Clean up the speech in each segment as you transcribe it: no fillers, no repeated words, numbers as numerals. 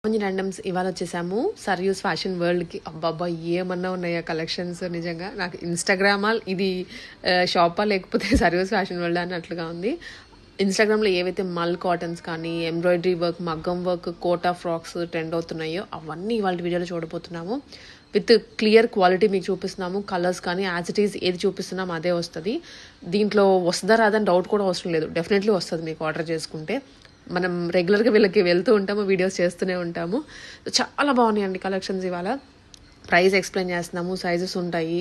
Randoms ఇవాళ వచ్చేసాము సర్యూస్ fashion వరల్డ్కి. అబ్బాబ్బా ఏమన్నా ఉన్నాయా కలెక్షన్స్! నిజంగా నాకు ఇన్స్టాగ్రామా ఇది షాపా లేకపోతే సర్యూస్ ఫ్యాషన్ వరల్డ్ అన్నట్లుగా ఉంది. ఇన్స్టాగ్రామ్లో ఏవైతే మల్ కాటన్స్ కానీ ఎంబ్రాయిడరీ వర్క్, మగ్గం వర్క్, కోటా ఫ్రాక్స్ ట్రెండ్ అవుతున్నాయో అవన్నీ ఇవాళ వీడియోలో చూడబోతున్నాము. విత్ క్లియర్ క్వాలిటీ మీకు చూపిస్తున్నాము. కలర్స్ కానీ యాజ్ ఇట్ ఈస్ ఏది చూపిస్తున్నాము అదే వస్తుంది. దీంట్లో వస్తుందా రాదని డౌట్ కూడా అవసరం లేదు, డెఫినెట్లీ వస్తుంది మీకు ఆర్డర్ చేసుకుంటే. మనం రెగ్యులర్గా వీళ్ళకి వెళ్తూ ఉంటాము, వీడియోస్ చేస్తూనే ఉంటాము. చాలా బాగున్నాయండి కలెక్షన్స్. ఇవాళ ప్రైస్ ఎక్స్ప్లెయిన్ చేస్తున్నాము, సైజెస్ ఉంటాయి.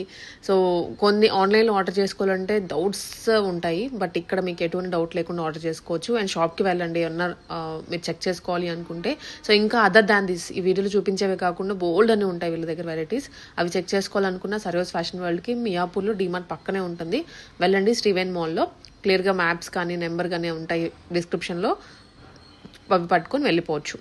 సో కొన్ని ఆన్లైన్లో ఆర్డర్ చేసుకోవాలంటే డౌట్స్ ఉంటాయి, బట్ ఇక్కడ మీకు ఎటువంటి డౌట్ లేకుండా ఆర్డర్ చేసుకోవచ్చు. అండ్ షాప్కి వెళ్ళండి ఏమన్నా మీరు చెక్ చేసుకోవాలి అనుకుంటే. సో ఇంకా అదర్ దాన్ దిస్ ఈ వీడియోలో చూపించేవే కాకుండా బోల్డ్ అని ఉంటాయి వీళ్ళ దగ్గర వెరైటీస్. అవి చెక్ చేసుకోవాలనుకున్న సర్యూస్ ఫ్యాషన్ వరల్డ్కి మియాపూర్లో డీమార్ట్ పక్కనే ఉంటుంది. వెళ్ళండి శ్రీవేన్ మాల్లో. క్లియర్గా మ్యాప్స్ కానీ నెంబర్ కానీ ఉంటాయి డిస్క్రిప్షన్లో, అవి పట్టుకొని వెళ్ళిపోవచ్చు.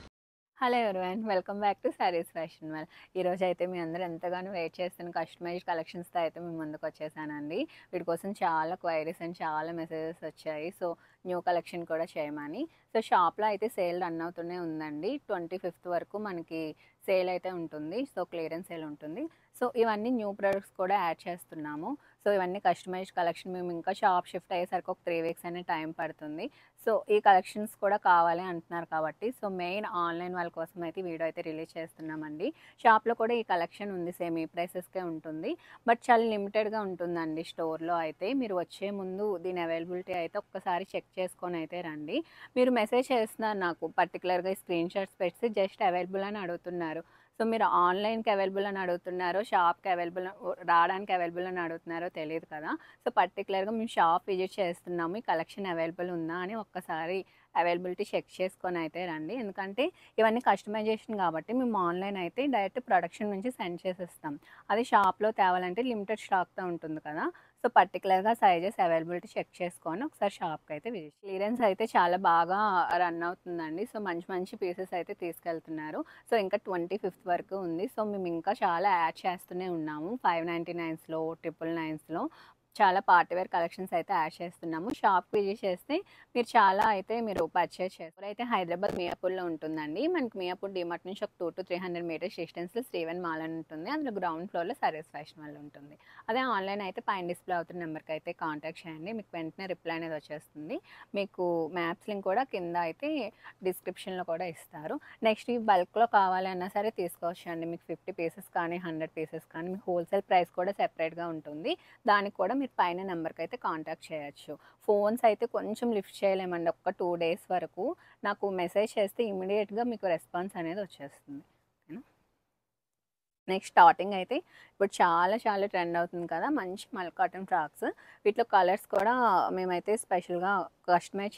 Hello everyone, welcome back to saris fashion world. ఈరోజు అయితే మీ అందరూ ఎంతగానో వెయిట్ చేస్తున్న కస్టమైజ్డ్ కలెక్షన్స్తో అయితే మేము ముందుకు వచ్చేసానండి. వీటి కోసం చాలా క్వైరీస్ అండ్ చాలా మెసేజెస్ వచ్చాయి. సో న్యూ కలెక్షన్ కూడా చేయమని. సో షాప్లో అయితే సేల్ రన్ అవుతూనే ఉందండి. 25th వరకు మనకి సేల్ అయితే ఉంటుంది. సో క్లియరెన్స్ సేల్ ఉంటుంది. సో ఇవన్నీ న్యూ ప్రొడక్ట్స్ కూడా యాడ్ చేస్తున్నాము. సో ఇవన్నీ కస్టమైజ్డ్ కలెక్షన్. మేము ఇంకా షాప్ షిఫ్ట్ అయ్యేసరికి ఒక 3 weeks అనే టైం పడుతుంది. సో ఈ కలెక్షన్స్ కూడా కావాలి అంటున్నారు కాబట్టి సో మెయిన్ ఆన్లైన్ వాళ్ళ కోసం అయితే వీడియో అయితే రిలీజ్ చేస్తున్నామండి. షాప్లో కూడా ఈ కలెక్షన్ ఉంది, సేమ్ ఈ ప్రైసెస్కే ఉంటుంది. బట్ చాలా లిమిటెడ్గా ఉంటుందండి స్టోర్లో అయితే. మీరు వచ్చే ముందు దీని అవైలబిలిటీ అయితే ఒక్కసారి చెక్ చేసుకొని అయితే రండి. మీరు మెసేజ్ చేస్తున్నారు నాకు పర్టికులర్గా స్క్రీన్ షాట్స్ పెట్టి జస్ట్ అవైలబుల్ అని అడుగుతున్నారు. సో మీరు ఆన్లైన్కి అవైలబుల్ అని అడుగుతున్నారో, షాప్కి అవైలబుల్ రావడానికి అవైలబుల్ అని అడుగుతున్నారో తెలియదు కదా. సో పర్టికులర్గా మేము షాప్ విజిట్ చేస్తున్నాము, ఈ కలెక్షన్ అవైలబుల్ ఉందా అని ఒక్కసారి అవైలబిలిటీ చెక్ చేసుకొని అయితే రండి. ఎందుకంటే ఇవన్నీ కస్టమైజేషన్ కాబట్టి మేము ఆన్లైన్ అయితే డైరెక్ట్ ప్రొడక్షన్ నుంచి సెండ్ చేసేస్తాం. అది షాప్లో తేవాలంటే లిమిటెడ్ స్టాక్తో ఉంటుంది కదా. సో పర్టికులర్గా సైజెస్ అవైలబిలిటీ చెక్ చేసుకొని ఒకసారి షాప్కి అయితే విజిట్. క్లియరెన్స్ అయితే చాలా బాగా రన్ అవుతుందండి. సో మంచి మంచి పీసెస్ అయితే తీసుకెళ్తున్నారు. సో ఇంకా 25th వరకు ఉంది. సో మేము ఇంకా చాలా యాడ్ చేస్తూనే ఉన్నాము. 599స్లో, 999స్లో చాలా పార్టీవేర్ కలెక్షన్స్ అయితే యాడ్ చేస్తున్నాము. షాప్కి విజిట్ చేస్తే మీరు చాలా అయితే మీరు పర్చేస్ చేస్తారు. అయితే హైదరాబాద్ మియాపూర్లో ఉంటుందండి. మనకి మియాపూర్ డిమార్ట్ నుంచి ఒక 200 to 300 meters డిస్టెన్స్లో శ్రీవన్ మాల్ అని ఉంటుంది. అందులో గ్రౌండ్ ఫ్లోర్లో సర్వీస్ ఫ్యాషన్ వల్ల ఉంటుంది. అదే ఆన్లైన్ అయితే పైన డిస్ప్లే అవుతున్న నెంబర్కి అయితే కాంటాక్ట్ చేయండి. మీకు వెంటనే రిప్లై అనేది వచ్చేస్తుంది. మీకు మ్యాప్స్ లింక్ కూడా కింద అయితే డిస్క్రిప్షన్లో కూడా ఇస్తారు. నెక్స్ట్ ఈ బల్క్లో కావాలి అన్నా సరే తీసుకోవచ్చు అండి. మీకు 50 pieces కానీ 100 pieces కానీ మీకు హోల్సేల్ ప్రైస్ కూడా సెపరేట్గా ఉంటుంది. దానికి కూడా మీరు పైన నెంబర్కి అయితే కాంటాక్ట్ చేయొచ్చు. ఫోన్స్ అయితే కొంచెం లిఫ్ట్ చేయలేమండి ఒక 2 days వరకు. నాకు మెసేజ్ చేస్తే ఇమీడియట్గా మీకు రెస్పాన్స్ అనేది వచ్చేస్తుంది. ఓకేనా. నెక్స్ట్ స్టార్టింగ్ అయితే ఇప్పుడు చాలా చాలా ట్రెండ్ అవుతుంది కదా మంచి మల్ కాటన్ ఫ్రాక్స్. వీటిలో కలర్స్ కూడా మేమైతే స్పెషల్గా కస్టమైజ్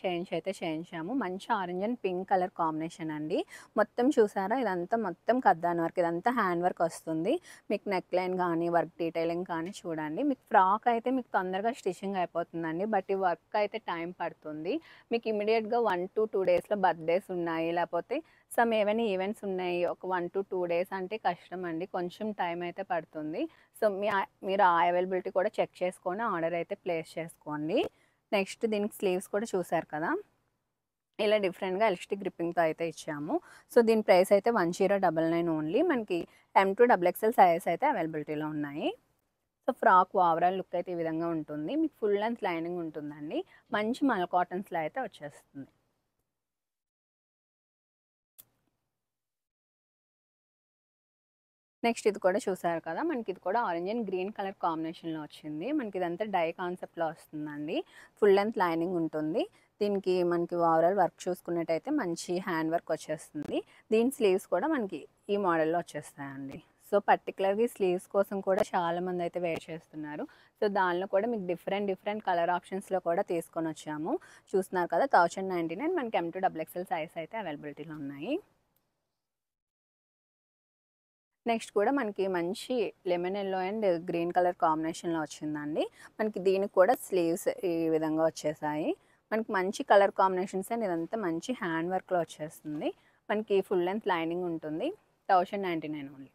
చేయించాము. మంచి orange and pink colour combination అండి. మొత్తం చూసారా, ఇదంతా మొత్తం కద్దాన్ వర్క్, ఇదంతా హ్యాండ్ వర్క్ వస్తుంది. మీకు నెక్ లైన్ కానీ వర్క్ డీటెయిలింగ్ కానీ చూడండి. మీకు ఫ్రాక్ అయితే మీకు తొందరగా స్టిచ్చింగ్ అయిపోతుందండి. బట్ ఈ వర్క్ అయితే టైం పడుతుంది. మీకు ఇమీడియట్గా 1 to 2 daysలో బర్త్డేస్ ఉన్నాయి, లేకపోతే సమ్ ఏవైనా ఈవెంట్స్ ఉన్నాయి, ఒక 1 to 2 days అంటే కష్టం అండి, కొంచెం టైం అయితే పడుతుంది. సో మీరు ఆ అవైలబిలిటీ కూడా చెక్ చేసుకొని ఆర్డర్ అయితే ప్లేస్ చేసుకోండి. నెక్స్ట్ దీనికి స్లీవ్స్ కూడా చూసారు కదా, ఇలా డిఫరెంట్గా ఎలాస్టిక్ గ్రిప్పింగ్తో అయితే ఇచ్చాము. సో దీని ప్రైస్ అయితే 1099 ఓన్లీ. మనకి M to XXL సైజెస్ అయితే అవైలబిలిటీలో ఉన్నాయి. సో ఫ్రాక్ ఓవరాల్ లుక్ అయితే ఈ విధంగా ఉంటుంది. మీకు ఫుల్ లెంత్ లైనింగ్ ఉంటుందండి. మంచి మల్ కాటన్స్లో అయితే వచ్చేస్తుంది. నెక్స్ట్ ఇది కూడా చూసారు కదా, మనకి ఇది కూడా ఆరెంజ్ అండ్ గ్రీన్ కలర్ కాంబినేషన్లో వచ్చింది. మనకి ఇదంతా డై కాన్సెప్ట్లో వస్తుందండి. ఫుల్ లెంత్ లైనింగ్ ఉంటుంది. దీనికి మనకి ఓవరాల్ వర్క్ చూసుకున్నట్టయితే మంచి హ్యాండ్ వర్క్ వచ్చేస్తుంది. దీని స్లీవ్స్ కూడా మనకి ఈ మోడల్లో వచ్చేస్తాయండి. సో పర్టికులర్గా ఈ స్లీవ్స్ కోసం కూడా చాలామంది అయితే వెయిట్ చేస్తున్నారు. సో దానిలో కూడా మీకు డిఫరెంట్ కలర్ ఆప్షన్స్లో కూడా తీసుకొని వచ్చాము. చూస్తున్నారు కదా, 1099 మనకి M to XXL సైజ్ అయితే అవైలబిలిటీలో ఉన్నాయి. నెక్స్ట్ కూడా మనకి మంచి lemon yellow and green colour కాంబినేషన్లో వచ్చిందండి. మనకి దీనికి కూడా స్లీవ్స్ ఈ విధంగా వచ్చేసాయి. మనకి మంచి కలర్ కాంబినేషన్స్ అండ్ ఇదంతా మంచి హ్యాండ్ వర్క్లో వచ్చేస్తుంది. మనకి ఫుల్ లెంత్ లైనింగ్ ఉంటుంది. 1099 ఓన్లీ.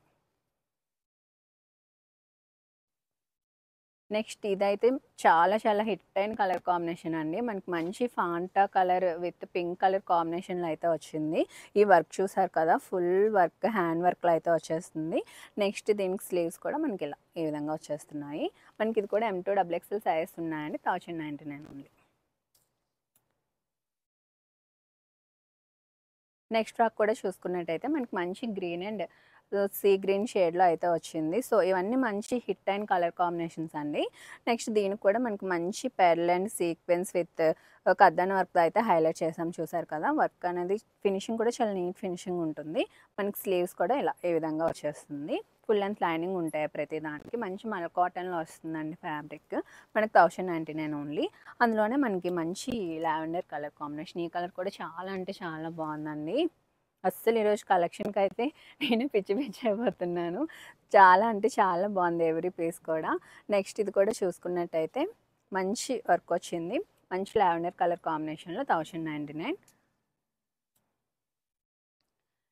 నెక్స్ట్ ఇదైతే చాలా చాలా హిట్ అయిన కలర్ కాంబినేషన్ అండి. మనకి మంచి Fanta colour with pink colour కాంబినేషన్‌లో అయితే వచ్చింది. ఈ వర్క్ చూసారు కదా! ఫుల్ వర్క్ హ్యాండ్ వర్క్‌లో అయితే వచ్చేస్తుంది. నెక్స్ట్ దీనికి స్లీవ్స్ కూడా మనకి ఇలా ఈ విధంగా వచ్చేస్తున్నాయి. మనకి ఇది కూడా M2 డబుల్ ఎక్స్ఎల్ సైజెస్ ఉన్నాయండి. 1099 ఓన్లీ. నెక్స్ట్ ఫ్రాక్ కూడా చూసుకున్నట్టయితే మనకి మంచి గ్రీన్ అండ్ సీ గ్రీన్ షేడ్‌లో అయితే వచ్చింది. సో, ఇవన్నీ మంచి హిట్ అయిన కలర్ కాంబినేషన్స్ అండి. నెక్స్ట్ దీనికి కూడా మనకి మంచి పెర్ల్ అండ్ సీక్వెన్స్ విత్ కద్దన వర్క్‌తో అయితే హైలైట్ చేసాం చూసారు కదా! వర్క్ అనేది ఫినిషింగ్ కూడా చాలా నీట్ ఫినిషింగ్ ఉంటుంది. మనకి స్లీవ్స్ కూడా ఇలా ఈ విధంగా వచ్చేస్తుంది. ఫుల్ లెంత్ లైనింగ్ ఉంటాయి ప్రతి దానికి. మంచి మల్ కాటన్‌లో వస్తుందండి ఫ్యాబ్రిక్. మనకి 1099 ఓన్లీ. అందులోనే మనకి మంచి లావెండర్ కలర్ కాంబినేషన్. ఈ కలర్ కూడా చాలా అంటే చాలా బాగుందండి. అస్సలు ఈరోజు కలెక్షన్‌కైతే నేను పిచ్చి పిచ్చి అయిపోతున్నాను. చాలా అంటే చాలా బాగుంది ఎవ్రీ పీస్ కూడా. నెక్స్ట్ ఇది కూడా చూసుకున్నట్టయితే మంచి వర్క్ వచ్చింది. మంచి లావెండర్ కలర్ కాంబినేషన్‌లో 1099.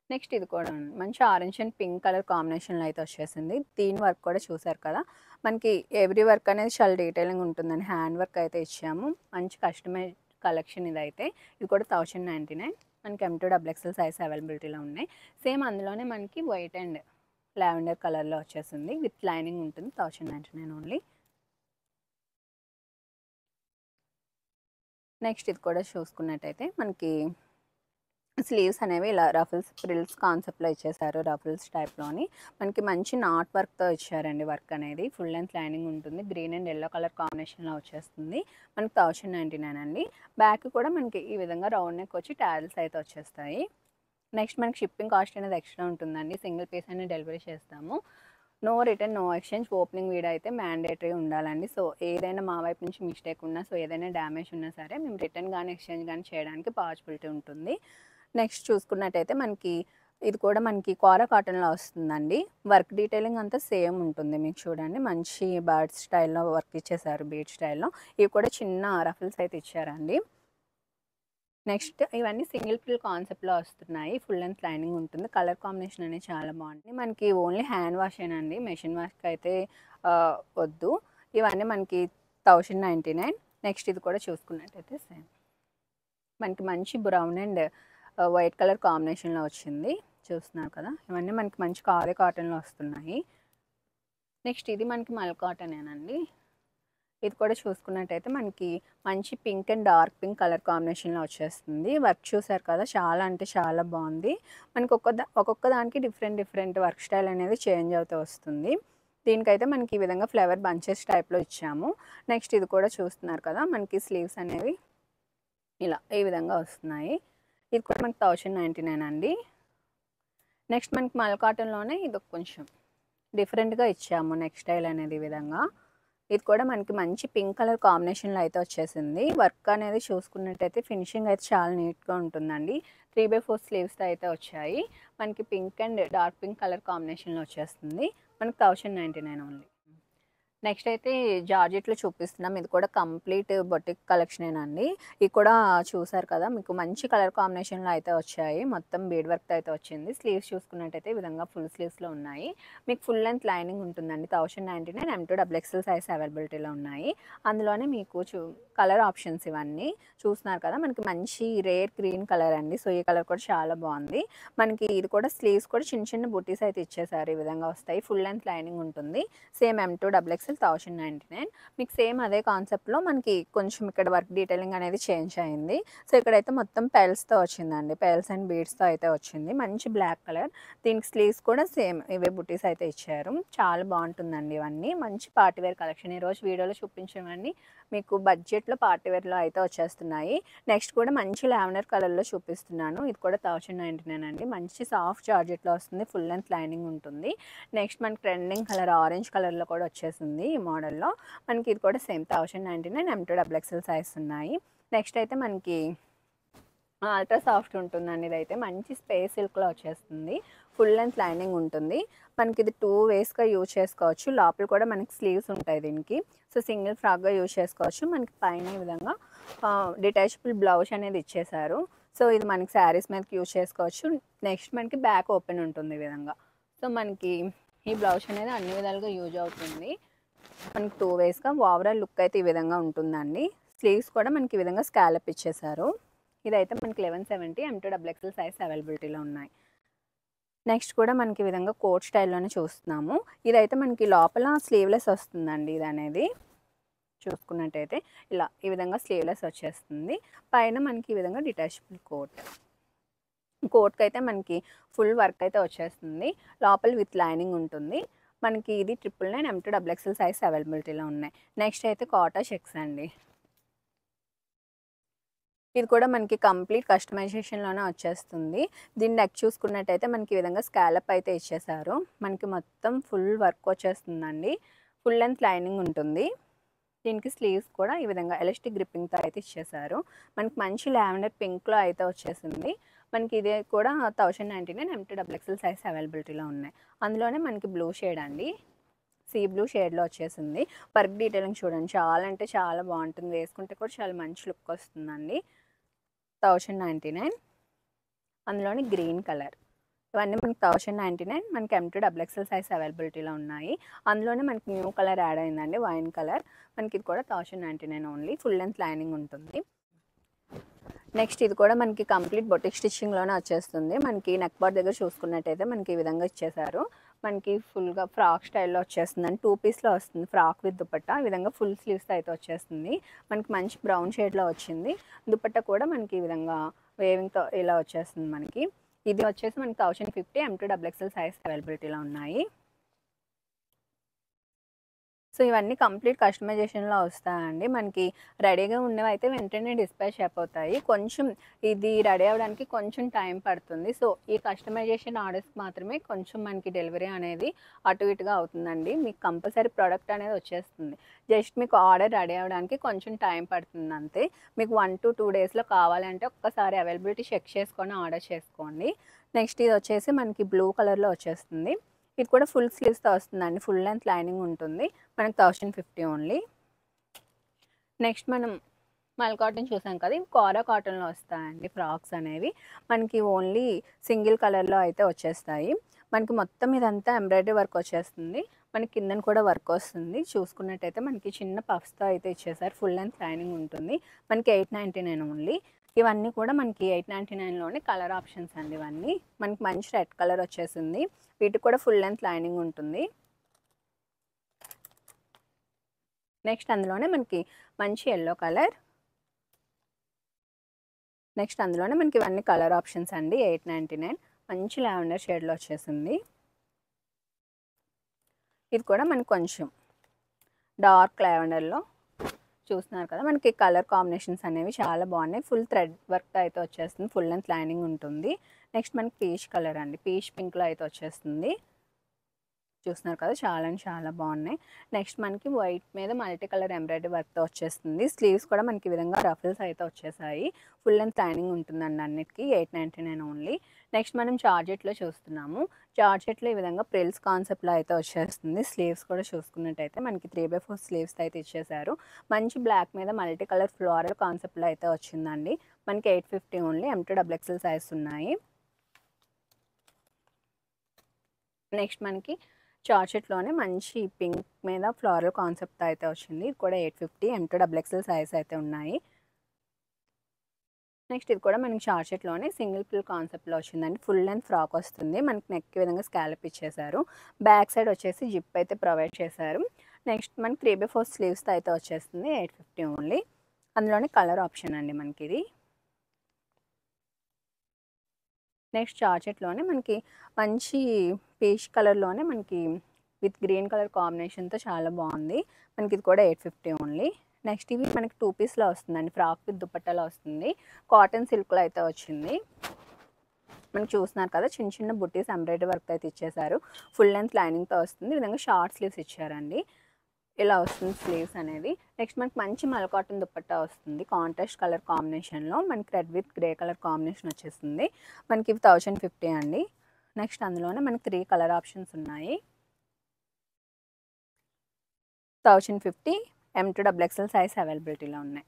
నెక్స్ట్ ఇది కూడా మంచి ఆరెంజ్ అండ్ పింక్ కలర్ కాంబినేషన్‌లో అయితే వచ్చేసింది. దీని వర్క్ కూడా చూసారు కదా! మనకి ఎవ్రీ వర్క్ అనేది చాలా డీటెయిలింగ్ ఉంటుందండి. హ్యాండ్ వర్క్ అయితే ఇచ్చాము. మంచి కస్టమైజ్ కలెక్షన్ ఇదైతే. ఇది కూడా 1099. మనకి M2 డబుల్ ఎక్స్ఎల్ సైజ్ అవైలబిలిటీలో ఉన్నాయి. సేమ్ అందులోనే మనకి వైట్ అండ్ లావెండర్ కలర్‌లో వచ్చేసింది. విత్ లైనింగ్ ఉంటుంది. 1099 ఓన్లీ. నెక్స్ట్ ఇది కూడా చూసుకున్నట్టయితే మనకి స్లీవ్స్ అనేవి ఇలా రఫుల్స్ ఫ్రిల్స్ కాన్సెప్ట్‌లో ఇచ్చేసారు. రఫుల్స్ టైప్‌లోని. మనకి మంచి నాట్ వర్క్‌తో ఇచ్చారండి వర్క్ అనేది. ఫుల్ లెంత్ లైనింగ్ ఉంటుంది. గ్రీన్ అండ్ యెల్లో కలర్ కాంబినేషన్‌లో వచ్చేస్తుంది. మనకి 1099 అండి. బ్యాక్ కూడా మనకి ఈ విధంగా రౌండ్ నెక్ వచ్చి టాజిల్స్ అయితే వచ్చేస్తాయి. నెక్స్ట్ మనకి షిప్పింగ్ కాస్ట్ అనేది ఎక్స్ట్రా ఉంటుందండి. సింగిల్ పీస్ అనేది డెలివరీ చేస్తాము. No return, no exchange. Opening video అయితే మ్యాండేటరీ ఉండాలండి. సో, ఏదైనా మా వైపు నుంచి మిస్టేక్ ఉన్నా, సో ఏదైనా డ్యామేజ్ ఉన్నా సరే మేము రిటర్న్ గానీ, ఎక్స్చేంజ్ గానీ చేయడానికి పాసిబిలిటీ ఉంటుంది. నెక్స్ట్ చూసుకున్నట్టయితే మనకి ఇది కూడా మనకి కోరా కాటన్‌లో వస్తుందండి. వర్క్ డీటెయిలింగ్ అంతా సేమ్ ఉంటుంది. మీకు చూడండి మంచి బర్డ్ స్టైల్‌లో వర్క్ ఇచ్చేసారు బీడ్ స్టైల్‌లో. ఇవి కూడా చిన్న రఫుల్స్ అయితే ఇచ్చారండి. నెక్స్ట్ ఇవన్నీ సింగిల్ ఫ్రిల్ కాన్సెప్ట్‌లో వస్తున్నాయి. ఫుల్ లెంత్ లైనింగ్ ఉంటుంది. కలర్ కాంబినేషన్ అనేది చాలా బాగుంటుంది. మనకి ఓన్లీ హ్యాండ్ వాషేనండి. మెషిన్ వాష్‌కి అయితే వద్దు. ఇవన్నీ మనకి 1099. నెక్స్ట్ ఇది కూడా చూసుకున్నట్టయితే సేమ్. మనకి మంచి బ్రౌన్ అండ్ వైట్ కలర్ కాంబినేషన్‌లో వచ్చింది. చూస్తున్నారు కదా! ఇవన్నీ మనకి మంచి కారే కాటన్‌లో వస్తున్నాయి. నెక్స్ట్ ఇది మనకి మల్ కాటనేనండి. ఇది కూడా చూసుకున్నట్టయితే మనకి మంచి pink and dark pink colour కాంబినేషన్‌లో వచ్చేస్తుంది. వర్క్ చూసారు కదా! చాలా అంటే చాలా బాగుంది. మనకి ఒక్కొక్క దానికి డిఫరెంట్ వర్క్ స్టైల్ అనేది చేంజ్ అవుతూ వస్తుంది. దీనికైతే మనకి ఈ విధంగా ఫ్లవర్ బంచెస్ టైప్‌లో ఇచ్చాము. నెక్స్ట్ ఇది కూడా చూస్తున్నారు కదా! మనకి స్లీవ్స్ అనేవి ఇలా ఈ విధంగా వస్తున్నాయి. ఇది కూడా మనకి 1099 అండి. నెక్స్ట్ మనకి మల్ కాటన్‌లోనే ఇది కొంచెం డిఫరెంట్‌గా ఇచ్చాము నెక్ స్టైల్ అనేది ఈ విధంగా. ఇది కూడా మనకి మంచి పింక్ కలర్ కాంబినేషన్‌లో అయితే వచ్చేసింది. వర్క్ అనేది చూసుకున్నట్టయితే ఫినిషింగ్ అయితే చాలా నీట్‌గా ఉంటుందండి. 3/4 స్లీవ్స్‌తో అయితే వచ్చాయి. మనకి pink and dark pink colour కాంబినేషన్‌లో వచ్చేస్తుంది. మనకి 1099 ఓన్లీ. నెక్స్ట్ అయితే జార్జెట్‌లో చూపిస్తున్నాం. ఇది కూడా కంప్లీట్ బొటిక్ కలెక్షనేనండి. ఇది కూడా చూసారు కదా! మీకు మంచి కలర్ కాంబినేషన్‌లో అయితే వచ్చాయి. మొత్తం బీడ్ వర్క్‌తో అయితే వచ్చింది. స్లీవ్స్ చూసుకున్నట్టయితే ఈ విధంగా ఫుల్ స్లీవ్స్‌లో ఉన్నాయి. మీకు ఫుల్ లెంత్ లైనింగ్ ఉంటుందండి. 1099 M2 డబుల్ ఎక్స్ఎల్ సైజ్ అవైలబిలిటీలో ఉన్నాయి. అందులోనే మీకు కలర్ ఆప్షన్స్ ఇవన్నీ చూస్తున్నారు కదా! మనకి మంచి రేర్ గ్రీన్ కలర్ అండి. సో, ఈ కలర్ కూడా చాలా బాగుంది. మనకి ఇది కూడా స్లీవ్స్ కూడా చిన్న బుటీస్ అయితే ఇచ్చేసారు. ఈ విధంగా వస్తాయి. ఫుల్ లెంత్ లైనింగ్ ఉంటుంది. Same M2 double XL 1099. మీకు సేమ్ అదే కాన్సెప్ట్‌లో మనకి కొంచెం ఇక్కడ వర్క్ డీటెయిలింగ్ అనేది చేంజ్ అయింది. సో, ఇక్కడైతే మొత్తం పెర్ల్స్‌తో వచ్చిందండి. పెర్ల్స్ అండ్ బీడ్స్‌తో అయితే వచ్చింది. మంచి బ్లాక్ కలర్. దీనికి స్లీవ్స్ కూడా సేమ్ ఇవే బుటీస్ అయితే ఇచ్చారు. చాలా బాగుంటుందండి ఇవన్నీ. మంచి పార్టీ వేర్ కలెక్షన్. ఈరోజు వీడియోలో చూపించినవన్నీ మీకు బడ్జెట్‌లో పార్టీ వేర్‌లో అయితే వచ్చేస్తున్నాయి. నెక్స్ట్ కూడా మంచి లావెండర్ కలర్‌లో చూపిస్తున్నాను. ఇది కూడా 1099 అండి. మంచి సాఫ్ట్ జార్జెట్‌లో వస్తుంది. ఫుల్ లెంత్ లైనింగ్ ఉంటుంది. నెక్స్ట్ మనకి ట్రెండింగ్ కలర్ ఆరెంజ్ కలర్‌లో కూడా వచ్చేసింది ఈ మోడల్‌లో. మనకి ఇది కూడా same 1099 M2 double XL size ఉన్నాయి. నెక్స్ట్ అయితే మనకి అల్ట్రా సాఫ్ట్ ఉంటుందండి. ఇదైతే మంచి స్పేస్ సిల్క్‌లో వచ్చేస్తుంది. ఫుల్ లెంత్ లైనింగ్ ఉంటుంది. మనకి ఇది 2 వేస్‌గా యూజ్ చేసుకోవచ్చు. లోపల కూడా మనకి స్లీవ్స్ ఉంటాయి దీనికి. సో, సింగిల్ ఫ్రాక్‌గా యూజ్ చేసుకోవచ్చు. మనకి పైన ఈ విధంగా డిటాచబుల్ బ్లౌజ్ అనేది ఇచ్చేసారు. సో, ఇది మనకి శారీస్ మీదకి యూజ్ చేసుకోవచ్చు. నెక్స్ట్ మనకి బ్యాక్ ఓపెన్ ఉంటుంది ఈ విధంగా. సో, మనకి ఈ బ్లౌజ్ అనేది అన్ని విధాలుగా యూజ్ అవుతుంది. మనకి 2 వేస్‌గా ఓవరాల్ లుక్ అయితే ఈ విధంగా ఉంటుందండి. స్లీవ్స్ కూడా మనకి ఈ విధంగా స్కాలప్ ఇచ్చేసారు. ఇదైతే మనకి 1170 M2 XXL సైజ్ అవైలబిలిటీలో ఉన్నాయి. నెక్స్ట్ కూడా మనకి ఈ విధంగా కోట్ స్టైల్‌లోనే చూస్తున్నాము. ఇదైతే మనకి లోపల స్లీవ్‌లెస్ వస్తుందండి ఇదనేది. చూసుకున్నట్టయితే ఇలా ఈ విధంగా స్లీవ్‌లెస్ వచ్చేస్తుంది. పైన మనకి ఈ విధంగా డిటాచబుల్ కోట్. కోట్‌కైతే మనకి ఫుల్ వర్క్ అయితే వచ్చేస్తుంది. లోపల విత్ లైనింగ్ ఉంటుంది. మనకి ఇది 999 M2 XXL సైజ్ అవైలబిలిటీలో ఉన్నాయి. నెక్స్ట్ అయితే కోటా చెక్స్ అండి. ఇది కూడా మనకి కంప్లీట్ కస్టమైజేషన్‌లోనే వచ్చేస్తుంది. దీని నెక్ చూసుకున్నట్టయితే మనకి ఈ విధంగా స్కాలప్ అయితే ఇచ్చేసారు. మనకి మొత్తం ఫుల్ వర్క్ వచ్చేస్తుందండి. ఫుల్ లెంత్ లైనింగ్ ఉంటుంది. దీనికి స్లీవ్స్ కూడా ఈ విధంగా ఎలాస్టిక్ గ్రిప్పింగ్‌తో అయితే ఇచ్చేసారు. మనకి మంచి లావెండర్ పింక్‌లో అయితే వచ్చేసింది. మనకి ఇది కూడా 1099 M2 XXL సైజ్ అవైలబిలిటీలో ఉన్నాయి. అందులోనే మనకి బ్లూ షేడ్ అండి. సీ బ్లూ షేడ్‌లో వచ్చేసింది. వర్క్ డీటెయిలింగ్ చూడండి చాలా అంటే చాలా బాగుంటుంది. వేసుకుంటే కూడా చాలా మంచి లుక్ వస్తుందండి. 1099 అందులోని గ్రీన్ కలర్. ఇవన్నీ మనకి 1099 మనకి M2 XXL సైజ్ అవైలబిలిటీలో ఉన్నాయి. అందులోనే మనకి న్యూ కలర్ యాడ్ అయిందండి వైన్ కలర్. మనకి ఇది కూడా 1099 ఓన్లీ. ఫుల్ లెంత్ లైనింగ్ ఉంటుంది. నెక్స్ట్ ఇది కూడా మనకి కంప్లీట్ బొటిక్ స్టిచ్చింగ్‌లోనే వచ్చేస్తుంది. మనకి నెక్ పార్ట్ దగ్గర చూసుకున్నట్టయితే మనకి ఈ విధంగా ఇచ్చేసారు. మనకి ఫుల్‌గా ఫ్రాక్ స్టైల్‌లో వచ్చేస్తుందండి. 2 పీస్‌లో వస్తుంది ఫ్రాక్ విత్ దుపట్టా. ఈ విధంగా ఫుల్ స్లీవ్స్‌తో అయితే వచ్చేస్తుంది. మనకి మంచి బ్రౌన్ షేడ్‌లో వచ్చింది. దుపట్టా కూడా మనకి ఈ విధంగా వేవింగ్‌తో ఇలా వచ్చేస్తుంది మనకి. ఇది వచ్చేసి మనకి 1050 M2 XXL సైజ్ అవైలబిలిటీలో ఉన్నాయి. సో ఇవన్నీ కంప్లీట్ కస్టమైజేషన్‌లో వస్తాయండి. మనకి రెడీగా ఉన్నవైతే వెంటనే డిస్పాచ్ అయిపోతాయి. కొంచెం ఇది రెడీ అవ్వడానికి కొంచెం టైం పడుతుంది. సో ఈ కస్టమైజేషన్ ఆర్డర్స్‌కి మాత్రమే కొంచెం మనకి డెలివరీ అనేది అటు ఇటుగా అవుతుందండి. మీకు కంపల్సరీ ప్రొడక్ట్ అనేది వచ్చేస్తుంది. జస్ట్ మీకు ఆర్డర్ రెడీ అవ్వడానికి కొంచెం టైం పడుతుంది అంతే. మీకు 1 to 2 డేస్‌లో కావాలంటే ఒక్కసారి అవైలబిలిటీ చెక్ చేసుకొని ఆర్డర్ చేసుకోండి. నెక్స్ట్ ఇది వచ్చేసి మనకి బ్లూ కలర్‌లో వచ్చేస్తుంది. ఇది కూడా ఫుల్ స్లీవ్స్‌తో వస్తుందండి. ఫుల్ లెంత్ లైనింగ్ ఉంటుంది. మనకి 1050 ఓన్లీ. నెక్స్ట్ మనం మల్ కాటన్ చూసాం కదా! ఇవి కోరా కాటన్‌లో వస్తాయండి ఫ్రాక్స్ అనేవి. మనకి ఓన్లీ సింగిల్ కలర్‌లో అయితే వచ్చేస్తాయి. మనకి మొత్తం ఇదంతా ఎంబ్రాయిడరీ వర్క్ వచ్చేస్తుంది. మనకి కిందన కూడా వర్క్ వస్తుంది. చూసుకున్నట్టయితే మనకి చిన్న పఫ్స్‌తో అయితే ఇచ్చేసారు. ఫుల్ లెంత్ లైనింగ్ ఉంటుంది. మనకి 899 ఓన్లీ. ఇవన్నీ కూడా మనకి 899లోనే కలర్ ఆప్షన్స్ అండి ఇవన్నీ. మనకి మంచి రెడ్ కలర్ వచ్చేసింది. వీటికి కూడా ఫుల్ లెంత్ లైనింగ్ ఉంటుంది. నెక్స్ట్ అందులోనే మనకి మంచి యెల్లో కలర్. నెక్స్ట్ అందులోనే మనకి ఇవన్నీ కలర్ ఆప్షన్స్ అండి. 899 మంచి లావెండర్ షేడ్‌లో వచ్చేసింది. ఇది కూడా మనకి కొంచెం డార్క్ లావెండర్‌లో చూస్తున్నారు కదా! మనకి కలర్ కాంబినేషన్స్ అనేవి చాలా బాగున్నాయి. ఫుల్ థ్రెడ్ వర్క్‌తో అయితే వచ్చేస్తుంది. ఫుల్ లెంత్ లైనింగ్ ఉంటుంది. నెక్స్ట్ మనకి పీచ్ కలర్ అండి. పీచ్ పింక్‌లో అయితే వచ్చేస్తుంది. చూస్తున్నారు కదా! చాలా అంటే చాలా బాగున్నాయి. నెక్స్ట్ మనకి వైట్ మీద మల్టీ కలర్ ఎంబ్రాయిడరీ వర్క్‌తో వచ్చేస్తుంది. స్లీవ్స్ కూడా మనకి ఈ విధంగా రఫుల్స్ అయితే వచ్చేసాయి. ఫుల్ లెంత్ లైనింగ్ ఉంటుందండి అన్నిటికి. 899 ఓన్లీ. నెక్స్ట్ మనం జార్జెట్‌లో చూస్తున్నాము. జార్జెట్‌లో ఈ విధంగా ప్రిల్స్ కాన్సెప్ట్‌లో అయితే వచ్చేస్తుంది. స్లీవ్స్ కూడా చూసుకున్నట్టయితే మనకి 3/4 స్లీవ్స్ అయితే ఇచ్చేసారు. మంచి బ్లాక్ మీద మల్టీ కలర్ ఫ్లోరల్ కాన్సెప్ట్‌లో అయితే వచ్చిందండి. మనకి 850 ఓన్లీ. M2 XXL సైజ్ ఉన్నాయి. నెక్స్ట్ మనకి జార్జెట్‌లోనే మంచి పింక్ మీద ఫ్లోరల్ కాన్సెప్ట్‌తో అయితే వచ్చింది. ఇది కూడా 850 M2 XXL సైజ్ అయితే ఉన్నాయి. నెక్స్ట్ ఇది కూడా మనకి జార్జెట్‌లోనే సింగిల్ పిల్ కాన్సెప్ట్‌లో వచ్చిందండి. ఫుల్ లెంత్ ఫ్రాక్ వస్తుంది. మనకి నెక్ ఈ విధంగా స్కాలప్ ఇచ్చేసారు. బ్యాక్ సైడ్ వచ్చేసి జిప్ అయితే ప్రొవైడ్ చేశారు. నెక్స్ట్ మనకి 3/4 స్లీవ్స్‌తో అయితే వచ్చేస్తుంది. 850 ఓన్లీ. అందులోనే కలర్ ఆప్షన్ అండి మనకిది. నెక్స్ట్ జార్జెట్‌లోనే మనకి మంచి పీచ్ కలర్‌లోనే మనకి విత్ గ్రీన్ కలర్ కాంబినేషన్‌తో చాలా బాగుంది. మనకి ఇది కూడా 850 ఓన్లీ. నెక్స్ట్ ఇవి మనకి 2 పీస్‌లో వస్తుందండి. ఫ్రాక్ విత్ దుపట్టాలో వస్తుంది. కాటన్ సిల్క్‌లో అయితే వచ్చింది. మనకి చూస్తున్నారు కదా! చిన్న చిన్న బుట్టీస్ ఎంబ్రాయిడరీ వర్క్ అయితే ఇచ్చేసారు. ఫుల్ లెంత్ లైనింగ్‌తో వస్తుంది. ఈ విధంగా షార్ట్ స్లీవ్స్ ఇచ్చారండి. ఇలా వస్తుంది స్లీవ్స్ అనేది. నెక్స్ట్ మనకి మంచి మల్ కాటన్ దుపట్టా వస్తుంది. కాంట్రాస్ట్ కలర్ కాంబినేషన్‌లో మనకి red with grey colour combination వచ్చేస్తుంది. మనకి ఇవి 1050 అండి. నెక్స్ట్ అందులోనే మనకి 3 కలర్ ఆప్షన్స్ ఉన్నాయి. 1050 M2 XXL సైజ్ అవైలబిలిటీలో ఉన్నాయి.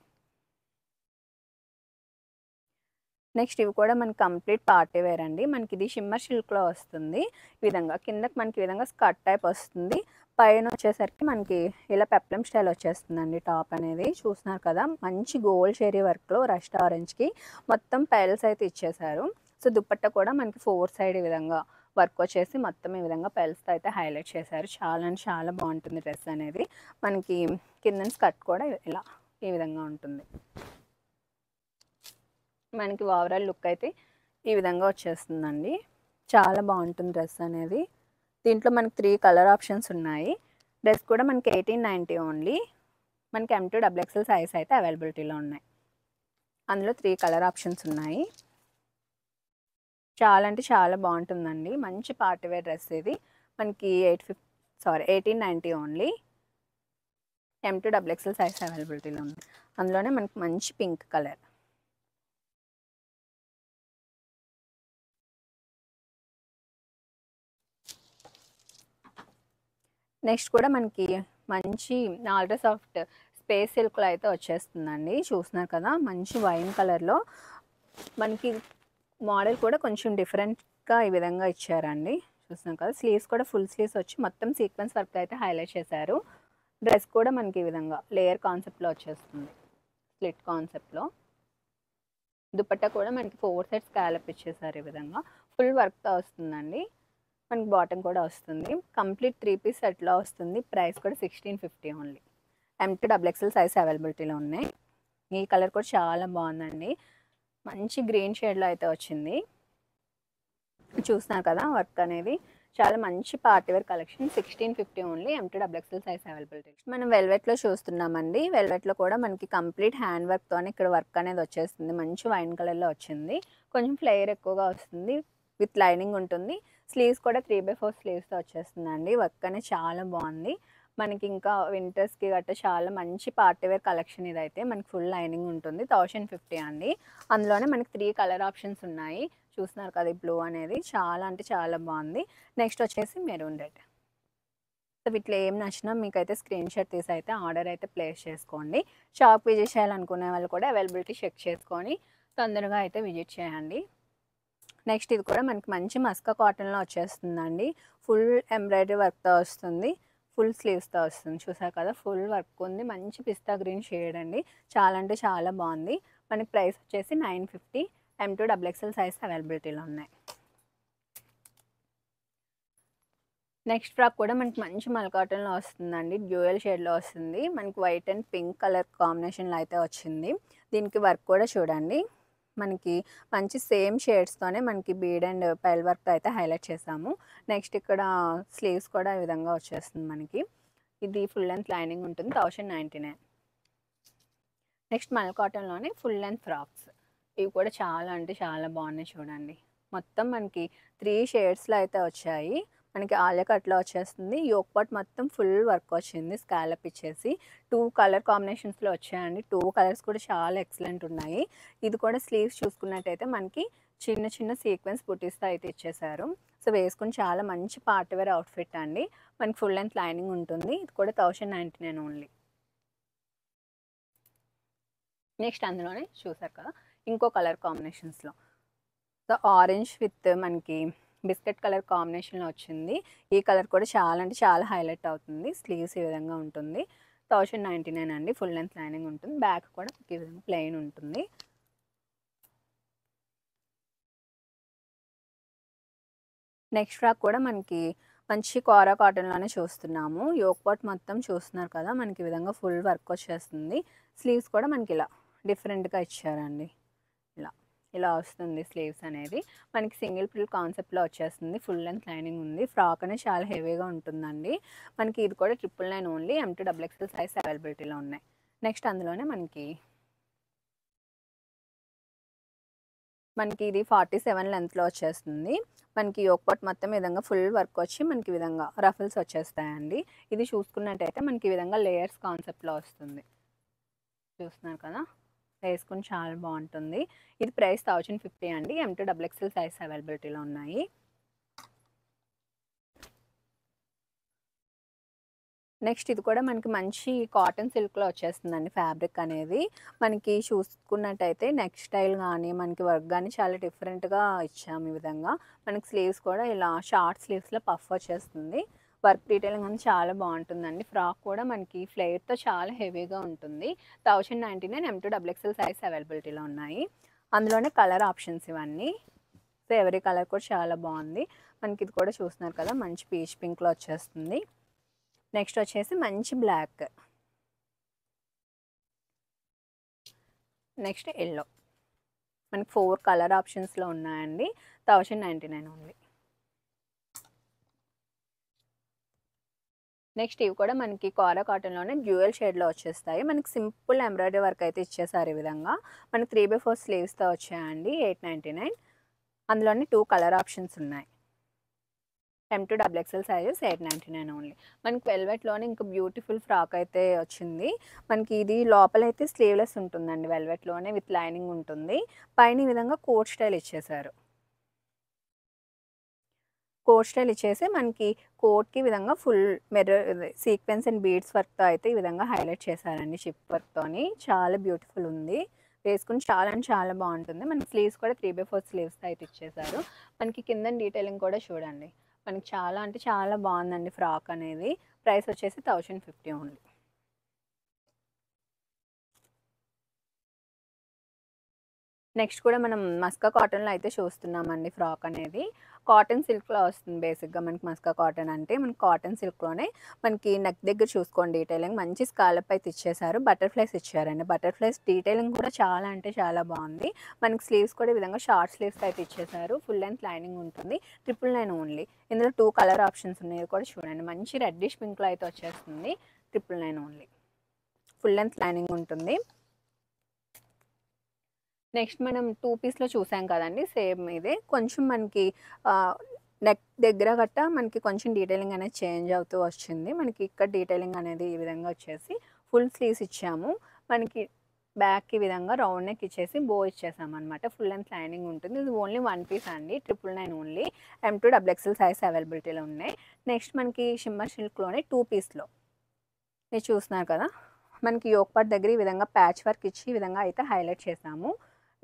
నెక్స్ట్ ఇవి కూడా మనకి కంప్లీట్ పార్టీ వేర్ అండి. మనకి ఇది షిమ్మర్ సిల్క్‌లో వస్తుంది. ఈ విధంగా కిందకి మనకి ఈ విధంగా స్కర్ట్ టైప్ వస్తుంది. పైన వచ్చేసరికి మనకి ఇలా పెప్లం స్టైల్ వచ్చేస్తుందండి టాప్ అనేది. చూస్తున్నారు కదా, మంచి గోల్డ్ షెరీ వర్క్లో రస్ట్ ఆరెంజ్కి మొత్తం పెరల్స్ అయితే ఇచ్చేసారు. సో దుపట్టా కూడా మనకి 4 సైడ్ ఈ విధంగా వర్క్ వచ్చేసి మొత్తం ఈ విధంగా పెరల్స్తో అయితే హైలైట్ చేశారు. చాలా అంటే చాలా బాగుంటుంది డ్రెస్ అనేది. మనకి కింద స్కర్ట్ కూడా ఇలా ఈ విధంగా ఉంటుంది. మనకి ఓవరాల్ లుక్ అయితే ఈ విధంగా వచ్చేస్తుందండి. చాలా బాగుంటుంది డ్రెస్ అనేది. దీంట్లో మనకి 3 కలర్ ఆప్షన్స్ ఉన్నాయి. డ్రెస్ కూడా మనకి 1890 ఓన్లీ. మనకి M2 XXL సైజ్ అయితే అవైలబిలిటీలో ఉన్నాయి. అందులో 3 కలర్ ఆప్షన్స్ ఉన్నాయి. చాలా అంటే చాలా బాగుంటుందండి. మంచి పార్టీ వేర్ డ్రెస్ ఇది. మనకి 1890 ఓన్లీ. M2 XXL సైజ్ అవైలబిలిటీలో ఉంది. అందులోనే మనకి మంచి పింక్ కలర్. నెక్స్ట్ కూడా మనకి మంచి ఆల్ట్రా సాఫ్ట్ స్పేస్ సిల్క్లో అయితే వచ్చేస్తుందండి. చూస్తున్నారు కదా, మంచి వైన్ కలర్లో మనకి మోడల్ కూడా కొంచెం డిఫరెంట్గా ఈ విధంగా ఇచ్చారండి. చూస్తున్నాం కదా, స్లీవ్స్ కూడా ఫుల్ స్లీవ్స్ వచ్చి మొత్తం సీక్వెన్స్ వర్క్ అయితే హైలైట్ చేశారు. డ్రెస్ కూడా మనకి ఈ విధంగా లేయర్ కాన్సెప్ట్లో వచ్చేస్తుంది, స్లిట్ కాన్సెప్ట్లో. దుపట్టా కూడా మనకి 4 సైడ్స్ స్కాలప్ ఇచ్చేసారు ఈ విధంగా. ఫుల్ వర్క్తో వస్తుందండి. మనకి బాటమ్ కూడా వస్తుంది. కంప్లీట్ 3 పీస్ సెట్లో వస్తుంది. ప్రైస్ కూడా 1650 ఓన్లీ. M2 XXL సైజ్ అవైలబిలిటీలో ఉన్నాయి. ఈ కలర్ కూడా చాలా బాగుందండి. మంచి గ్రీన్ షేడ్లో అయితే వచ్చింది. చూస్తున్నారు కదా, వర్క్ అనేది చాలా మంచి party wear collection. 1650 only. M2 XXL size availability. మనం వెల్వెట్లో చూస్తున్నామండి. వెల్వెట్లో కూడా మనకి కంప్లీట్ హ్యాండ్ వర్క్తో ఇక్కడ వర్క్ అనేది వచ్చేస్తుంది. మంచి వైన్ కలర్లో వచ్చింది. కొంచెం ఫ్లేయర్ ఎక్కువగా వస్తుంది. విత్ లైనింగ్ ఉంటుంది. స్లీవ్స్ కూడా 3/4 స్లీవ్స్తో వచ్చేస్తుందండి. వర్క్ అనేది చాలా బాగుంది. మనకి ఇంకా వింటర్స్కి గట్రా చాలా మంచి పార్టీ వేర్ కలెక్షన్ ఇదైతే. మనకి ఫుల్ లైనింగ్ ఉంటుంది. 1050 అండి. అందులోనే మనకి 3 కలర్ ఆప్షన్స్ ఉన్నాయి. చూస్తున్నారు కదా, బ్లూ అనేది చాలా అంటే చాలా బాగుంది. నెక్స్ట్ వచ్చేసి మెరూన్ రెడ్. సో వీటిలో ఏం నచ్చినా మీకైతే స్క్రీన్ షాట్ తీసి అయితే ఆర్డర్ అయితే ప్లేస్ చేసుకోండి. షాప్ విజిట్ చేయాలనుకునే వాళ్ళు కూడా అవైలబిలిటీ చెక్ చేసుకొని తొందరగా అయితే విజిట్ చేయండి. నెక్స్ట్ ఇది కూడా మనకి మంచి మస్కా కాటన్లో వచ్చేస్తుందండి. ఫుల్ ఎంబ్రాయిడరీ వర్క్తో వస్తుంది. ఫుల్ స్లీవ్స్తో వస్తుంది. చూసారు కదా, ఫుల్ వర్క్ ఉంది. మంచి పిస్తా గ్రీన్ షేడ్ అండి. చాలా అంటే చాలా బాగుంది. మనకి ప్రైస్ వచ్చేసి 950. M2 XXL సైజ్ అవైలబిలిటీలో ఉన్నాయి. నెక్స్ట్ ఫ్రాక్ కూడా మనకి మంచి మల్ కాటన్లో వస్తుందండి. డ్యూయల్ షేడ్లో వస్తుంది. మనకి వైట్ అండ్ పింక్ కలర్ కాంబినేషన్లో అయితే వచ్చింది. దీనికి వర్క్ కూడా చూడండి, మనకి మంచి సేమ్ షేడ్స్తోనే మనకి బీడ్ అండ్ పైల్ వర్క్ అయితే హైలైట్ చేసాము. నెక్స్ట్ ఇక్కడ స్లీవ్స్ కూడా ఈ విధంగా వచ్చేస్తుంది మనకి. ఇది ఫుల్ లెంత్ లైనింగ్ ఉంటుంది. 1099. నెక్స్ట్ మల్ కాటన్లోనే ఫుల్ లెంత్ ఫ్రాక్స్. ఇవి కూడా చాలా అంటే చాలా బాగున్నాయి చూడండి. మొత్తం మనకి 3 షేడ్స్లో అయితే వచ్చాయి. మనకి ఆలియా కట్లో వచ్చేస్తుంది. యోక్ పార్ట్ మొత్తం ఫుల్ వర్క్ వచ్చింది. స్కాలప్ ఇచ్చేసి 2 కలర్ కాంబినేషన్స్లో వచ్చాయండి. 2 కలర్స్ కూడా చాలా ఎక్సలెంట్ ఉన్నాయి. ఇది కూడా స్లీవ్స్ చూసుకున్నట్టయితే మనకి చిన్న చిన్న సీక్వెన్స్ బుటీస్తో అయితే ఇచ్చేసారు. సో వేసుకుని చాలా మంచి పార్టీ వేర్ అవుట్ఫిట్ అండి. మనకి ఫుల్ లెంత్ లైనింగ్ ఉంటుంది. ఇది కూడా 1099 ఓన్లీ. నెక్స్ట్ అందులోనే చూసారు కదా, ఇంకో కలర్ కాంబినేషన్స్లో సో ఆరెంజ్ విత్ మనకి బిస్కెట్ కలర్ కాంబినేషన్లో వచ్చింది. ఈ కలర్ కూడా చాలా అంటే చాలా హైలైట్ అవుతుంది. స్లీవ్స్ ఈ విధంగా ఉంటుంది. 1099 అండి. ఫుల్ లెంత్ లైనింగ్ ఉంటుంది. బ్యాక్ కూడా ఈ విధంగా ప్లెయిన్ ఉంటుంది. నెక్స్ట్ ఫ్రాక్ కూడా మనకి మంచి కోరా కాటన్లోనే చూస్తున్నాము. యోక్ పార్ట్ మొత్తం చూస్తున్నారు కదా, మనకి ఈ విధంగా ఫుల్ వర్క్ వచ్చేస్తుంది. స్లీవ్స్ కూడా మనకి ఇలా డిఫరెంట్గా ఇచ్చారండి. ఇలా వస్తుంది స్లీవ్స్ అనేది. మనకి సింగిల్ ప్రిల్ కాన్సెప్ట్లో వచ్చేస్తుంది. ఫుల్ లెంత్ లైనింగ్ ఉంది. ఫ్రాక్ అనేది చాలా హెవీగా ఉంటుందండి. మనకి ఇది కూడా 999 ఓన్లీ. M2 XXL సైజ్ అవైలబిలిటీలో ఉన్నాయి. నెక్స్ట్ అందులోనే మనకి ఇది 47 లెంత్లో వచ్చేస్తుంది. మనకి యోక్ పార్ట్ మొత్తం ఈ విధంగా ఫుల్ వర్క్ వచ్చి మనకి ఈ విధంగా రఫల్స్ వచ్చేస్తాయండి. ఇది చూసుకున్నట్టయితే మనకి ఈ విధంగా లేయర్స్ కాన్సెప్ట్లో వస్తుంది. చూస్తున్నారు కదా, వేసుకుని చాలా బాగుంటుంది. ఇది ప్రైస్ 1050 అండి. M2 XXL సైజ్ అవైలబిలిటీలో ఉన్నాయి. నెక్స్ట్ ఇది కూడా మనకి మంచి కాటన్ సిల్క్లో వచ్చేస్తుందండి. ఫ్యాబ్రిక్ అనేది మనకి చూసుకున్నట్టయితే నెక్ స్టైల్ కానీ మనకి వర్క్ కానీ చాలా డిఫరెంట్గా ఇచ్చాము. ఈ విధంగా మనకి స్లీవ్స్ కూడా ఇలా షార్ట్ స్లీవ్స్లో పఫ్ వచ్చేస్తుంది. వర్క్ డీటెయిలింగ్ అని చాలా బాగుంటుందండి. ఫ్రాక్ కూడా మనకి ఫ్లేర్తో చాలా హెవీగా ఉంటుంది. 1099 M2XXL సైజ్ అవైలబిలిటీలో ఉన్నాయి. అందులోనే కలర్ ఆప్షన్స్ ఇవన్నీ. సో ఎవరీ కలర్ కూడా చాలా బాగుంది. మనకి ఇది కూడా చూస్తున్నారు కదా, మంచి పీచ్ పింక్లో వచ్చేస్తుంది. నెక్స్ట్ వచ్చేసి మంచి బ్లాక్, నెక్స్ట్ ఎల్లో. మనకి 4 కలర్ ఆప్షన్స్లో ఉన్నాయండి. 1099 ఓన్లీ. నెక్స్ట్ ఇవి కూడా మనకి కోరా కాటన్లోనే డ్యూయల్ షేడ్లో వచ్చేస్తాయి. మనకి సింపుల్ ఎంబ్రాయిడరీ వర్క్ అయితే ఇచ్చేసారు ఈ విధంగా. మనకి 3/4 స్లీవ్స్తో వచ్చాయండి. 899. అందులోనే 2 కలర్ ఆప్షన్స్ ఉన్నాయి. M2XXL sizes 899 only. మనకి వెల్వెట్లోనే ఇంకా బ్యూటిఫుల్ ఫ్రాక్ అయితే వచ్చింది. మనకి ఇది లోపలైతే స్లీవ్లెస్ ఉంటుందండి, వెల్వెట్లోనే విత్ లైనింగ్ ఉంటుంది. పైన ఈ విధంగా కోట్ స్టైల్ ఇచ్చేసారు. కోట్ స్టైల్ ఇచ్చేసి మనకి కోట్కి ఈ విధంగా full mirror sequence and beads వర్క్తో అయితే ఈ విధంగా హైలైట్ చేశారండి. షిప్ వర్క్తోని చాలా బ్యూటిఫుల్ ఉంది. వేసుకుని చాలా అంటే చాలా బాగుంటుంది. మనకి స్లీవ్స్ కూడా 3/4 స్లీవ్స్తో అయితే ఇచ్చేసారు. మనకి కింద డీటెయిలింగ్ కూడా చూడండి, మనకి చాలా అంటే చాలా బాగుందండి ఫ్రాక్ అనేది. ప్రైస్ వచ్చేసి 1050 ఓన్లీ. నెక్స్ట్ కూడా మనం మస్కా కాటన్లో అయితే చూస్తున్నామండి. ఫ్రాక్ అనేది కాటన్ సిల్క్లో వస్తుంది. బేసిక్గా మనకి మస్కా కాటన్ అంటే మనకి కాటన్ సిల్క్లోనే మనకి నెక్ దగ్గర చూసుకోండి డీటెయిలింగ్ మంచి స్కాలప్ అయితే ఇచ్చేసారు. బటర్ఫ్లైస్ ఇచ్చారండి. బటర్ఫ్లైస్ డీటెయిలింగ్ కూడా చాలా అంటే చాలా బాగుంది. మనకి స్లీవ్స్ కూడా ఈ విధంగా షార్ట్ స్లీవ్స్ అయితే ఇచ్చేసారు. ఫుల్ లెంత్ లైనింగ్ ఉంటుంది. 999 ఓన్లీ. ఇందులో 2 కలర్ ఆప్షన్స్ ఉన్నాయి కూడా చూడండి. మంచి రెడ్డిష్ పింక్లో అయితే వచ్చేస్తుంది. 999 ఓన్లీ. ఫుల్ లెంత్ లైనింగ్ ఉంటుంది. నెక్స్ట్ మనం 2 పీస్లో చూసాం కదండి, సేమ్ ఇదే కొంచెం మనకి నెక్ దగ్గర గట్ట మనకి కొంచెం డీటెయిలింగ్ అనేది చేంజ్ అవుతూ వచ్చింది. మనకి ఇక్కడ డీటెయిలింగ్ అనేది ఈ విధంగా వచ్చేసి ఫుల్ స్లీవ్స్ ఇచ్చాము. మనకి బ్యాక్ ఈ విధంగా రౌండ్ నెక్ ఇచ్చేసి బో ఇచ్చేసాం అనమాట. ఫుల్ లెంత్ లైనింగ్ ఉంటుంది. ఇది ఓన్లీ 1 పీస్ అండి. 999 ఓన్లీ. M2XXL సైజ్ అవైలబిలిటీలో ఉన్నాయి. నెక్స్ట్ మనకి షిమ్మర్ సిల్క్లోనే 2 పీస్లో మీరు చూస్తున్నారు కదా, మనకి యోక్ పార్ట్ దగ్గర ఈ విధంగా ప్యాచ్ వర్క్ ఇచ్చి ఈ విధంగా అయితే హైలైట్ చేసాము.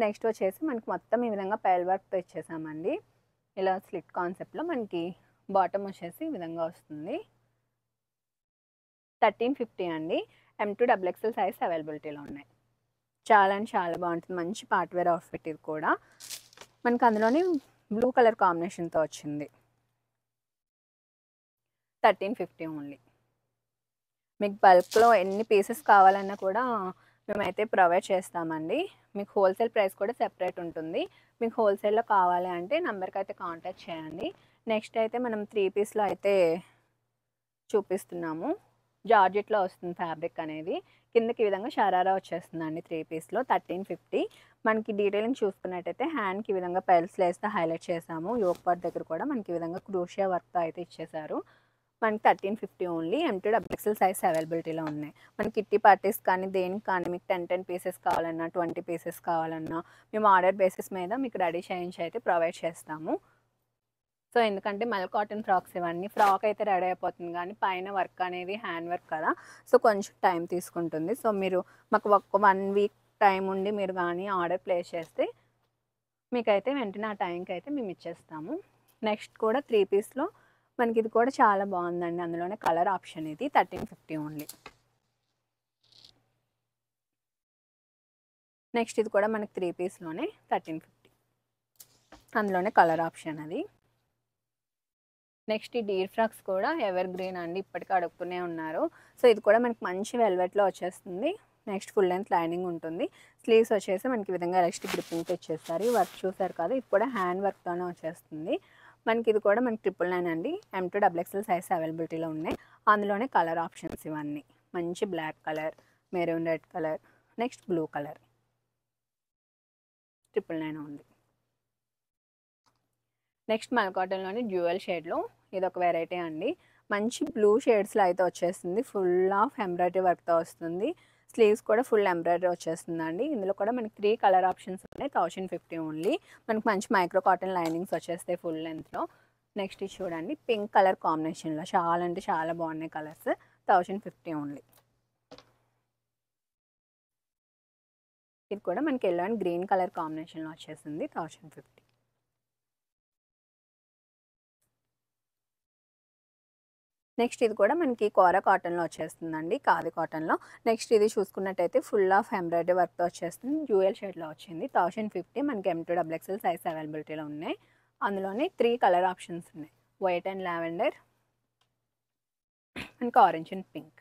నెక్స్ట్ వచ్చేసి మనకి మొత్తం ఈ విధంగా పెల్ వర్క్తో ఇచ్చేసామండి. ఇలా స్లిట్ కాన్సెప్ట్లో మనకి బాటమ్ వచ్చేసి ఈ విధంగా వస్తుంది. 1350 అండి. M2XXL సైజ్ అవైలబిలిటీలో ఉన్నాయి. చాలా అంటే చాలా బాగుంటుంది. మంచి పార్ట్ వేర్ అవుట్ఫిట్ ఇది కూడా. మనకి అందులోనే బ్లూ కలర్ కాంబినేషన్తో వచ్చింది. 1350 ఓన్లీ. మీకు బల్క్లో ఎన్ని పీసెస్ కావాలన్నా కూడా మేమైతే ప్రొవైడ్ చేస్తామండి. మీకు హోల్సేల్ ప్రైస్ కూడా సెపరేట్ ఉంటుంది. మీకు హోల్సేల్లో కావాలి అంటే నెంబర్కి అయితే కాంటాక్ట్ చేయండి. నెక్స్ట్ అయితే మనం 3 పీస్లో అయితే చూపిస్తున్నాము. జార్జెట్లో వస్తుంది ఫ్యాబ్రిక్ అనేది. కిందకి ఈ విధంగా షరారా వచ్చేస్తుందండి 3 పీస్లో. 1350. మనకి డీటెయిలింగ్ చూసుకున్నట్టయితే హ్యాండ్కి ఈ విధంగా పెల్స్ లేస్తే హైలైట్ చేసాము. యోక్ పార్ట్ దగ్గర కూడా మనకి ఈ విధంగా క్రూషియా వర్క్తో అయితే ఇచ్చేసారు. మనకి 1350 ఓన్లీ. M2XXL సైజ్ అవైలబిలిటీలో ఉన్నాయి. మనకి కిట్టి పార్టీస్ కానీ దేనికి కానీ మీకు 10 పీసెస్ కావాలన్నా 20 పీసెస్ కావాలన్నా మేము ఆర్డర్ బేసిస్ మీద మీకు రెడీ చేయించి అయితే ప్రొవైడ్ చేస్తాము. సో ఎందుకంటే మల్ కాటన్ ఫ్రాక్స్ ఇవన్నీ ఫ్రాక్ అయితే రెడీ అయిపోతుంది కానీ పైన వర్క్ అనేది హ్యాండ్ వర్క్ కదా, సో కొంచెం టైం తీసుకుంటుంది. సో మీరు మాకు ఒక 1 వీక్ టైం ఉండి మీరు కానీ ఆర్డర్ ప్లేస్ చేస్తే మీకైతే వెంటనే ఆ టైంకి అయితే మేము ఇచ్చేస్తాము. నెక్స్ట్ కూడా 3 పీస్లో మనకి ఇది కూడా చాలా బాగుందండి. అందులోనే కలర్ ఆప్షన్ ఇది. 1350 ఓన్లీ. నెక్స్ట్ ఇది కూడా మనకి 3 పీస్లోనే 1350. అందులోనే కలర్ ఆప్షన్ అది. నెక్స్ట్ ఈ డీర్ ఫ్రాక్స్ కూడా ఎవర్ గ్రీన్ అండి, ఇప్పటికీ అడుగుతూనే ఉన్నారు. సో ఇది కూడా మనకి మంచి వెల్వెట్లో వచ్చేస్తుంది. నెక్స్ట్ ఫుల్ లెంత్ లైనింగ్ ఉంటుంది. స్లీవ్స్ వచ్చేసి మనకి ఈ విధంగా ఎలాస్టిక్ గ్రిప్పింగ్తో ఇచ్చేస్తారు. ఈ వర్క్ చూసారు కదా, ఇది కూడా హ్యాండ్ వర్క్తోనే వచ్చేస్తుంది. మనకి ఇది కూడా మనకి 999 అండి. M2XXL సైజ్ అవైలబిలిటీలో ఉన్నాయి. అందులోనే కలర్ ఆప్షన్స్ ఇవన్నీ. మంచి black colour, maroon red colour, next blue colour. 999 ఉంది. నెక్స్ట్ మల్ కాటన్లోని డ్యూయల్ షేడ్లో ఇదొక వెరైటీ అండి. మంచి బ్లూ షేడ్స్లో అయితే వచ్చేస్తుంది. ఫుల్ ఆఫ్ ఎంబ్రాయిడరీ వర్క్తో వస్తుంది. స్లీవ్స్ కూడా ఫుల్ ఎంబ్రాయిడరీ వచ్చేస్తుందండి. ఇందులో కూడా మనకి 3 కలర్ ఆప్షన్స్ ఉన్నాయి. 1050 ఓన్లీ. మనకి మంచి మైక్రో కాటన్ లైనింగ్స్ వచ్చేస్తాయి ఫుల్ లెంత్లో. నెక్స్ట్ ఇది చూడండి, పింక్ కలర్ కాంబినేషన్లో చాలా అంటే చాలా బాగున్నాయి కలర్స్. 1050 ఓన్లీ. ఇది కూడా మనకి ఎల్లో అండ్ గ్రీన్ కలర్ కాంబినేషన్లో వచ్చేసింది. 1050. నెక్స్ట్ ఇది కూడా మనకి కోరా కాటన్లో వచ్చేస్తుందండి, ఖాదీ కాటన్లో. నెక్స్ట్ ఇది చూసుకున్నట్టయితే ఫుల్ ఆఫ్ ఎంబ్రాయిడరీ వర్క్తో వచ్చేస్తుంది, డ్యూయల్ షేడ్లో వచ్చింది. 1050 మనకి M2XXL సైజ్ అవైలబిలిటీలో ఉన్నాయి. అందులోనే 3 కలర్ ఆప్షన్స్ ఉన్నాయి, వైట్ అండ్ లావెండర్, మనకి ఆరెంజ్ అండ్ పింక్.